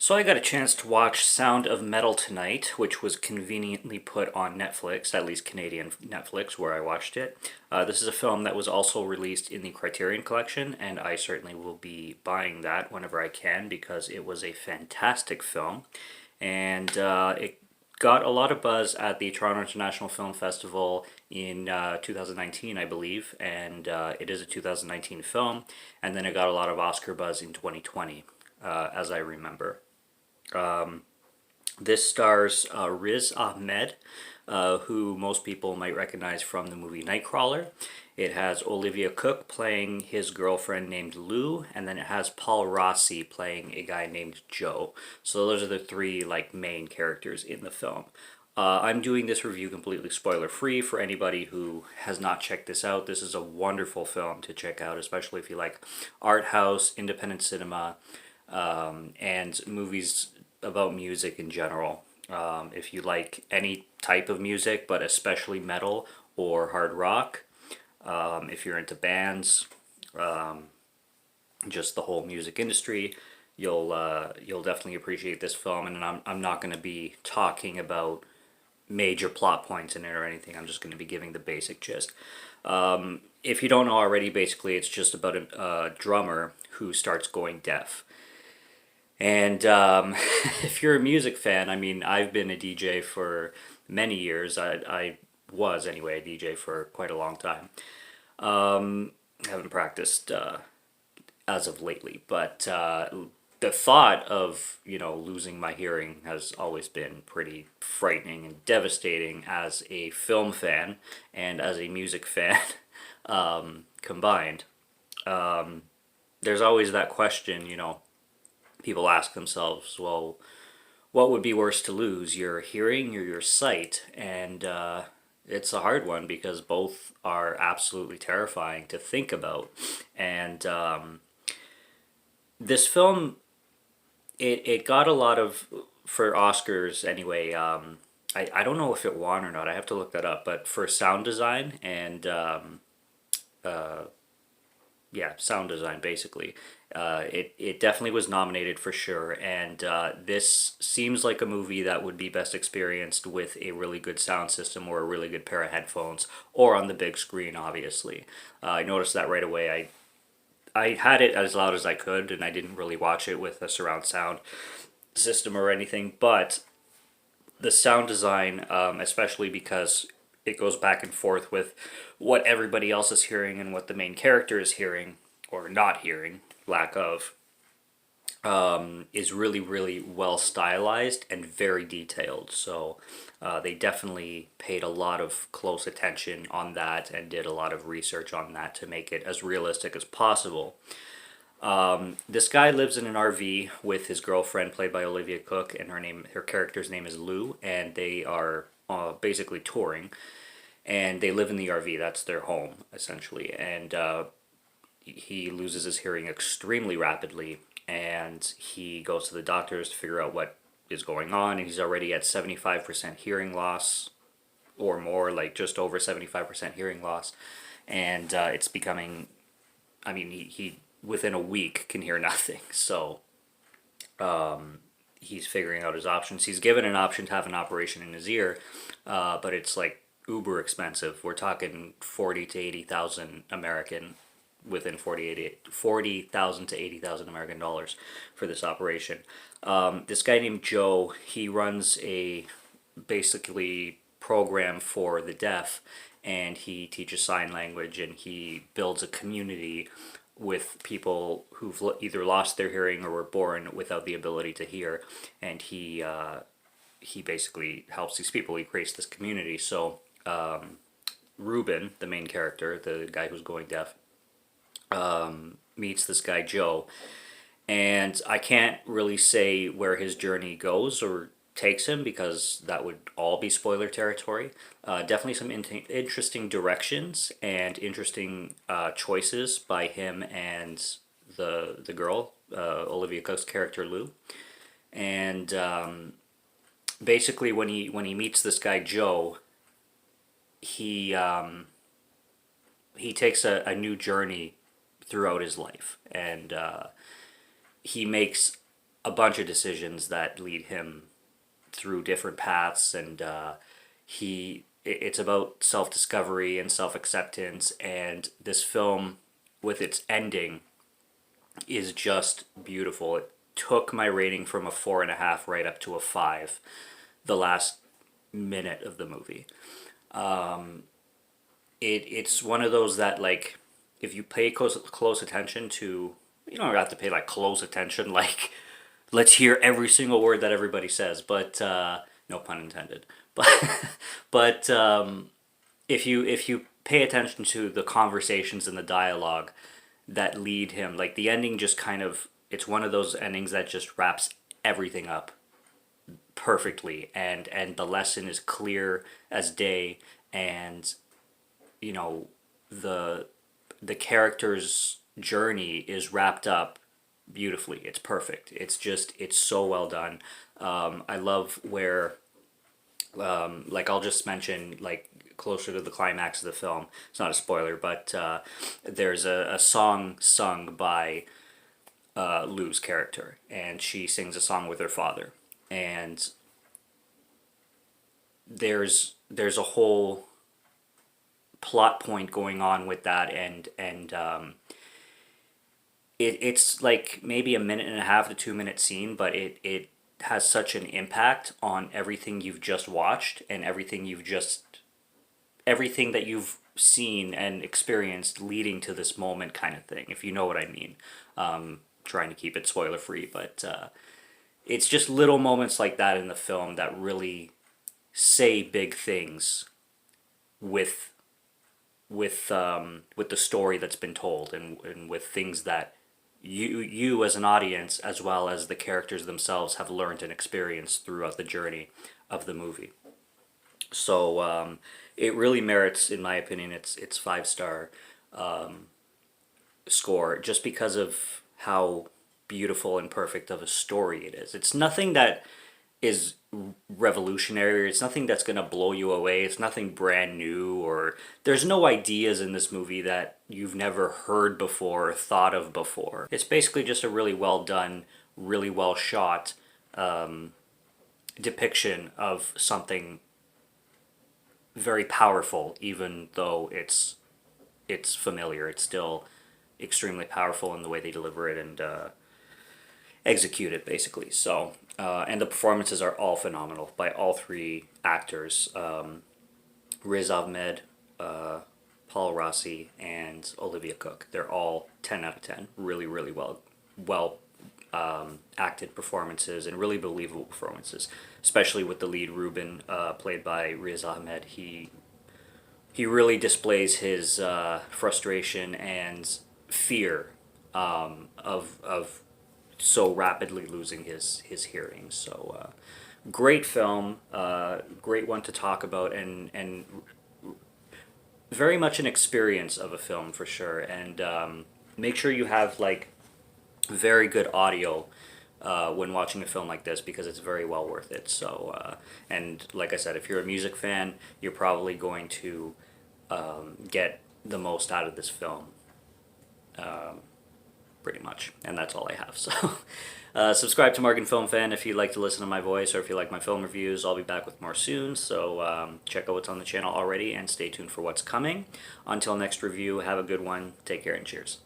So I got a chance to watch Sound of Metal tonight, which was conveniently put on Netflix, at least Canadian Netflix, where I watched it. This is a film that was also released in the Criterion Collection, and I certainly will be buying that whenever I can because it was a fantastic film. And it got a lot of buzz at the Toronto International Film Festival in 2019, I believe, and it is a 2019 film. And then it got a lot of Oscar buzz in 2020, as I remember. This stars Riz Ahmed, who most people might recognize from the movie Nightcrawler. It has Olivia Cooke playing his girlfriend named Lou, and then it has Paul Rossi playing a guy named Joe. So those are the three main characters in the film. I'm doing this review completely spoiler free for anybody who has not checked this out. This is a wonderful film to check out, especially if you like art house, independent cinema, and movies about music in general. If you like any type of music, but especially metal or hard rock, if you're into bands, just the whole music industry, you'll definitely appreciate this film. And I'm not going to be talking about major plot points in it or anything. I'm just going to be giving the basic gist. If you don't know already, basically it's just about a drummer who starts going deaf. And if you're a music fan, I mean, I've been a DJ for many years. I was, anyway, a DJ for quite a long time. I haven't practiced as of lately, but the thought of, losing my hearing has always been pretty frightening and devastating as a film fan and as a music fan combined. There's always that question, people ask themselves, well, what would be worse to lose, your hearing or your sight? And it's a hard one because both are absolutely terrifying to think about. And this film, it got a lot of, for Oscars anyway, I don't know if it won or not, I have to look that up, but for sound design and yeah, sound design basically. It definitely was nominated for sure, and this seems like a movie that would be best experienced with a really good sound system or a really good pair of headphones, or on the big screen, obviously. I noticed that right away. I had it as loud as I could, and I didn't really watch it with a surround sound system or anything, but the sound design, especially because it goes back and forth with what everybody else is hearing and what the main character is hearing or not hearing, lack of, is really, really well stylized and very detailed. So they definitely paid a lot of close attention on that and did a lot of research on that to make it as realistic as possible. This guy lives in an RV with his girlfriend, played by Olivia Cooke, and her character's name is Lou, and they are basically touring, and they live in the RV. That's their home essentially, and he loses his hearing extremely rapidly, and he goes to the doctors to figure out what is going on, and he's already at 75% hearing loss or more, like just over 75% hearing loss, and it's becoming, I mean, he within a week can hear nothing. So he's figuring out his options. He's given an option to have an operation in his ear, but it's like uber expensive. We're talking 40 to 80,000 American, within 40,000 to 80,000 American dollars for this operation. This guy named Joe, he runs a basically program for the deaf, and he teaches sign language, and he builds a community with people who've either lost their hearing or were born without the ability to hear, and he basically helps these people. He creates this community. So Ruben, the main character, the guy who's going deaf, meets this guy Joe, and I can't really say where his journey goes or takes him because that would all be spoiler territory. Definitely some interesting directions and interesting choices by him and the girl, Olivia Cooke's character Lou, and basically when he meets this guy Joe, he he takes a new journey throughout his life, and he makes a bunch of decisions that lead him through different paths, and it's about self-discovery and self-acceptance, and this film with its ending is just beautiful. It took my rating from a 4.5 right up to a 5 the last minute of the movie. It's one of those that, like, if you pay close attention to, you don't have to pay like close attention like let's hear every single word that everybody says, but no pun intended. But if you pay attention to the conversations and the dialogue that lead him, like the ending just kind of, it's one of those endings that just wraps everything up perfectly, and the lesson is clear as day, and you know the the character's journey is wrapped up beautifully. It's perfect. It's so well done. I love where, like, I'll just mention, like, closer to the climax of the film. It's not a spoiler, but there's a song sung by Lou's character, and she sings a song with her father, and there's a whole plot point going on with that, and it's like maybe a minute and a half to 2 minute scene, but it has such an impact on everything you've just watched and everything that you've seen and experienced leading to this moment, kind of thing, if you know what I mean. Trying to keep it spoiler free, but it's just little moments like that in the film that really say big things with the story that's been told, and with things that you as an audience, as well as the characters themselves, have learned and experienced throughout the journey of the movie. So it really merits, in my opinion, its 5-star score, just because of how beautiful and perfect of a story it is. It's nothing that is revolutionary. It's nothing that's going to blow you away. It's nothing brand new, or there's no ideas in this movie that you've never heard before or thought of before. It's basically just a really well done, really well shot depiction of something very powerful, even though it's familiar. It's still extremely powerful in the way they deliver it and execute it, basically. So, and the performances are all phenomenal by all three actors, Riz Ahmed, Paul Rossi, and Olivia Cook. They're all 10 out of 10. Really, really well acted performances, and really believable performances, especially with the lead, Ruben, played by Riz Ahmed. He really displays his frustration and fear of so rapidly losing his hearing. So great film, great one to talk about, and very much an experience of a film for sure. And make sure you have like very good audio when watching a film like this, because it's very well worth it. So and like I said, if you're a music fan, you're probably going to get the most out of this film, pretty much. And that's all I have. So subscribe to Morgan Film Fan if you'd like to listen to my voice, or if you like my film reviews. I'll be back with more soon, so check out what's on the channel already and stay tuned for what's coming. Until next review, have a good one, take care, and cheers.